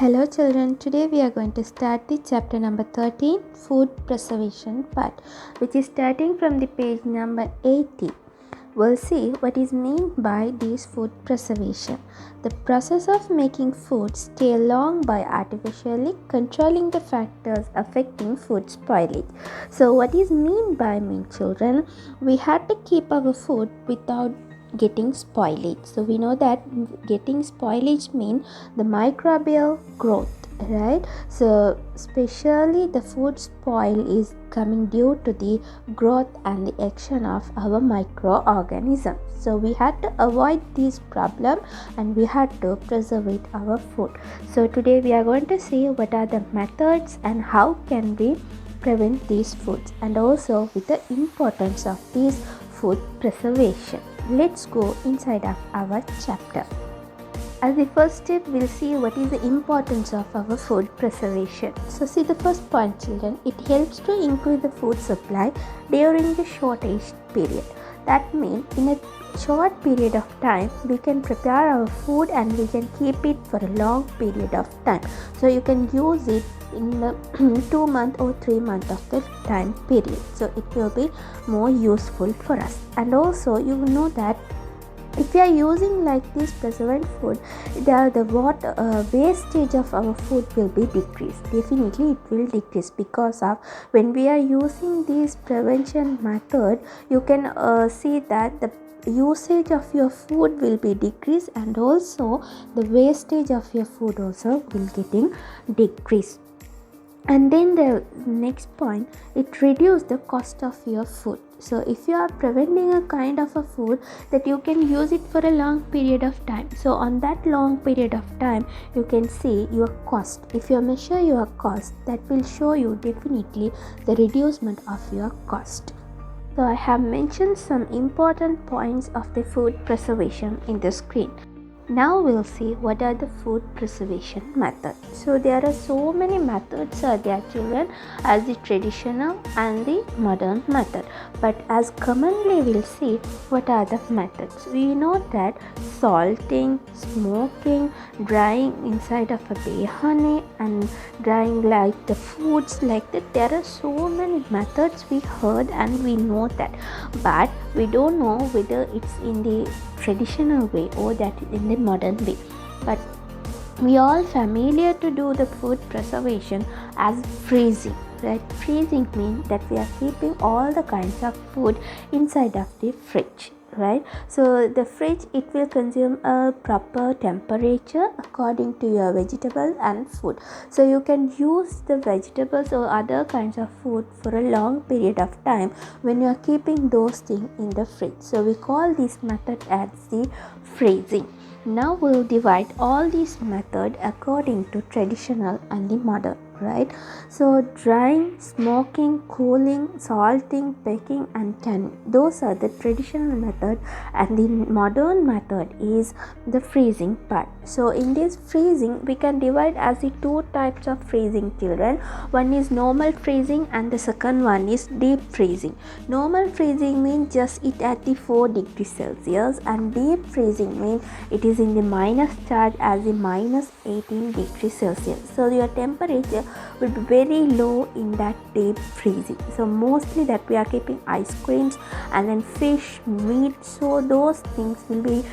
Hello children, today we are going to start the chapter number 13, food preservation part, which is starting from the page number 80. We'll see what is meant by this food preservation. The process of making food stay long by artificially controlling the factors affecting food spoilage. So what is meant by children? We have to keep our food without getting spoilage. So we know that getting spoilage means the microbial growth, right? So especially the food spoil is coming due to the growth and the action of our microorganisms. So we had to avoid this problem and we had to preserve our food. So today we are going to see what are the methods and how can we prevent these foods, and also with the importance of this food preservation. Let's go inside of our chapter. As the first step, we'll see what is the importance of our food preservation. So see the first point, children. It helps to increase the food supply during the shortage period. That means in a short period of time, we can prepare our food and we can keep it for a long period of time. So you can use it in the 2 month or 3 month of the time period. So it will be more useful for us. And also you will know that if we are using like this preserved food, the wastage of our food will be decreased. Definitely it will decrease, because of when we are using this prevention method, you can see that the usage of your food will be decreased, and also the wastage of your food also will getting decreased. And then the next point, it reduces the cost of your food. So if you are preventing a kind of a food that you can use it for a long period of time, so on that long period of time you can see your cost. If you measure your cost, that will show you definitely the reducement of your cost. So I have mentioned some important points of the food preservation in the screen. Now we'll see what are the food preservation methods. So there are so many methods are there, children, as the traditional and the modern method. But as commonly we'll see what are the methods. We know that salting, smoking, drying inside of a bee honey, and drying like the foods like that. There are so many methods we heard and we know that, but we don't know whether it's in the traditional way or that in the modern way. But we all familiar to do the food preservation as freezing, right? Freezing means that we are keeping all the kinds of food inside of the fridge, right? So the fridge, it will consume a proper temperature according to your vegetable and food. So you can use the vegetables or other kinds of food for a long period of time when you are keeping those things in the fridge. So we call this method as the freezing. Now we'll divide all these methods according to traditional and the modern, right? So drying, smoking, cooling, salting, baking and canning, those are the traditional method, and the modern method is the freezing part. So in this freezing, we can divide as the two types of freezing, children. One is normal freezing and the second one is deep freezing. Normal freezing means just it at the 4 degrees Celsius, and deep freezing means it is in the minus charge as the minus 18 degrees Celsius. So your temperature will be very low in that deep freezing. So mostly that we are keeping ice creams and then fish, meat, so those things will be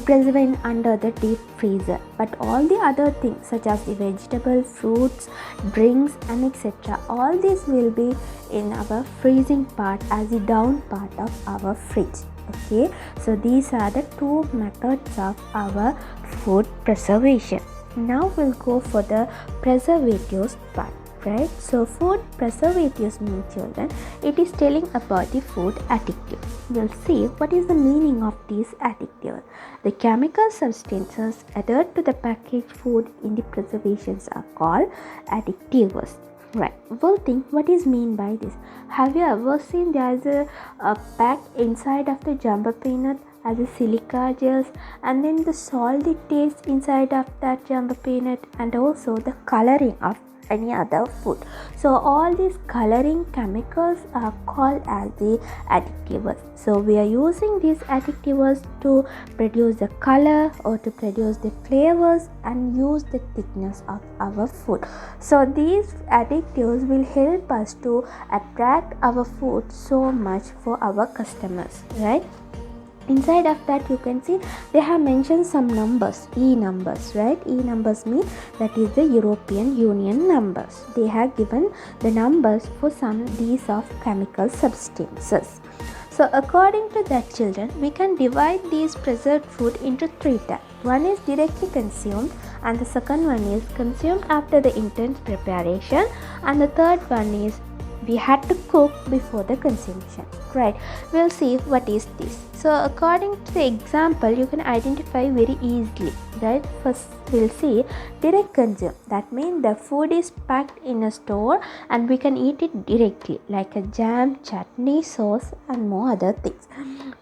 preserved under the deep freezer. But all the other things such as the vegetable, fruits, drinks and etc., all this will be in our freezing part as the down part of our fridge. Okay, so these are the two methods of our food preservation. Now we'll go for the preservatives part, right? So food preservatives mean, children, it is telling about the food additive. We'll see what is the meaning of these additives. The chemical substances added to the packaged food in the preservations are called additives. Right, we'll think what is mean by this. Have you ever seen there is a pack inside of the jumbo peanut as a silica gels, and then the salty taste inside of that jumbo peanut, and also the coloring of any other food. So all these coloring chemicals are called as the additives. So we are using these additives to produce the color or to produce the flavors and use the thickness of our food. So these additives will help us to attract our food so much for our customers, right? Inside of that you can see they have mentioned some numbers, E numbers, right? E numbers mean that is the European Union numbers. They have given the numbers for some these of chemical substances. So according to that, children, we can divide these preserved food into three types. One is directly consumed, and the second one is consumed after the intense preparation, and the third one is we had to cook before the consumption, right? We'll see what is this. So according to the example, you can identify very easily, right? First we'll see direct consume. That means the food is packed in a store and we can eat it directly, like a jam, chutney, sauce and more other things.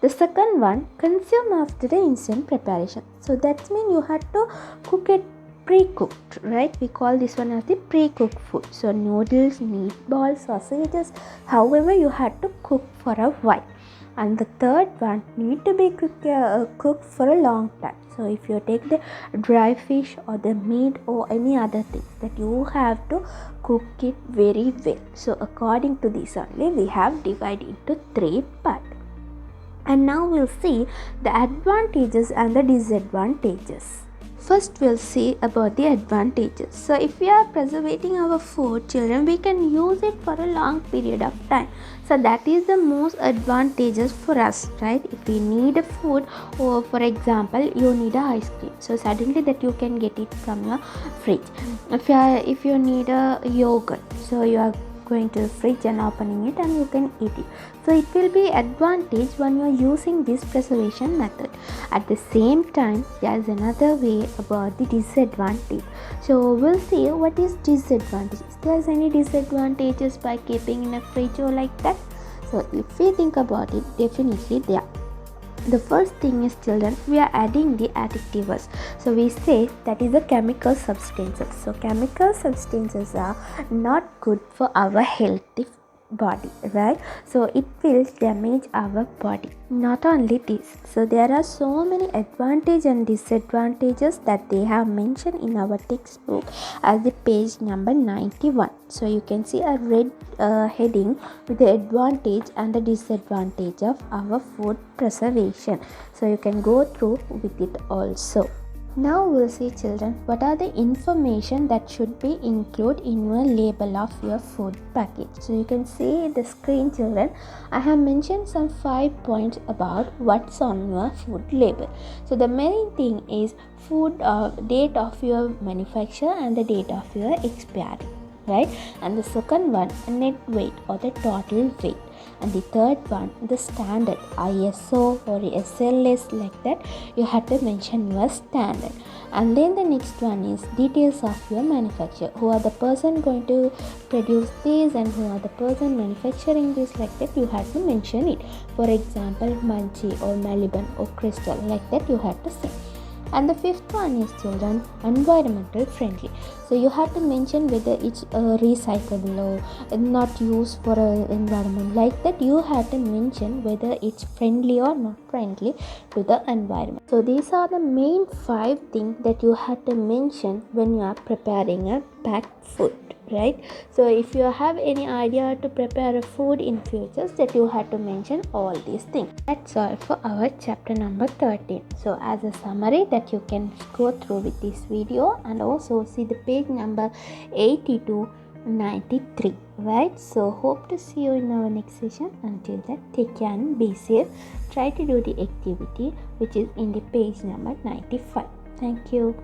The second one, consume after the instant preparation. So that means you had to cook it pre-cooked, right? We call this one as the pre-cooked food. So noodles, meatballs, sausages, however you had to cook for a while. And the third one need to be cooked for a long time. So if you take the dry fish or the meat or any other things, that you have to cook it very well. So according to this only we have divided into three parts. And now we'll see the advantages and the disadvantages. First we'll see about the advantages. So if we are preserving our food, children, we can use it for a long period of time. So that is the most advantageous for us, right? If we need a food, or for example you need a ice cream, so suddenly that you can get it from your fridge. If you need a yogurt, so you are going to the fridge and opening it and you can eat it. So it will be advantage when you are using this preservation method. At the same time, there is another way about the disadvantage. So we'll see what is disadvantage. Is there any disadvantages by keeping in a fridge or like that? So if we think about it, definitely there. The first thing is, children, we are adding the additives. So we say that is the chemical substances. So chemical substances are not good for our healthy body, right? So it will damage our body. Not only this, so there are so many advantages and disadvantages that they have mentioned in our textbook as the page number 91. So you can see a red heading with the advantage and the disadvantage of our food preservation. So you can go through with it also. Now we'll see, children, what are the information that should be included in your label of your food package. So you can see the screen, children. I have mentioned some 5 points about what's on your food label. So the main thing is food date of your manufacture and the date of your expiry, right? And the second one, net weight or the total weight. And the third one, the standard ISO or SLS, like that you have to mention your standard. And then the next one is details of your manufacturer, who are the person going to produce this and who are the person manufacturing this, like that you have to mention it. For example, Munchie or Maliban or Crystal, like that you have to say. And the fifth one is, children, environmental friendly. So you have to mention whether it's recyclable or not used for environment, like that you have to mention whether it's friendly or not friendly to the environment. So these are the main 5 things that you have to mention when you are preparing a packed food, right? So if you have any idea to prepare a food in futures, that you have to mention all these things. That's all for our chapter number 13. So as a summary that you can go through with this video, and also see the page number 80 to 93, right? So hope to see you in our next session. Until then, take care and be safe. Try to do the activity which is in the page number 95. Thank you.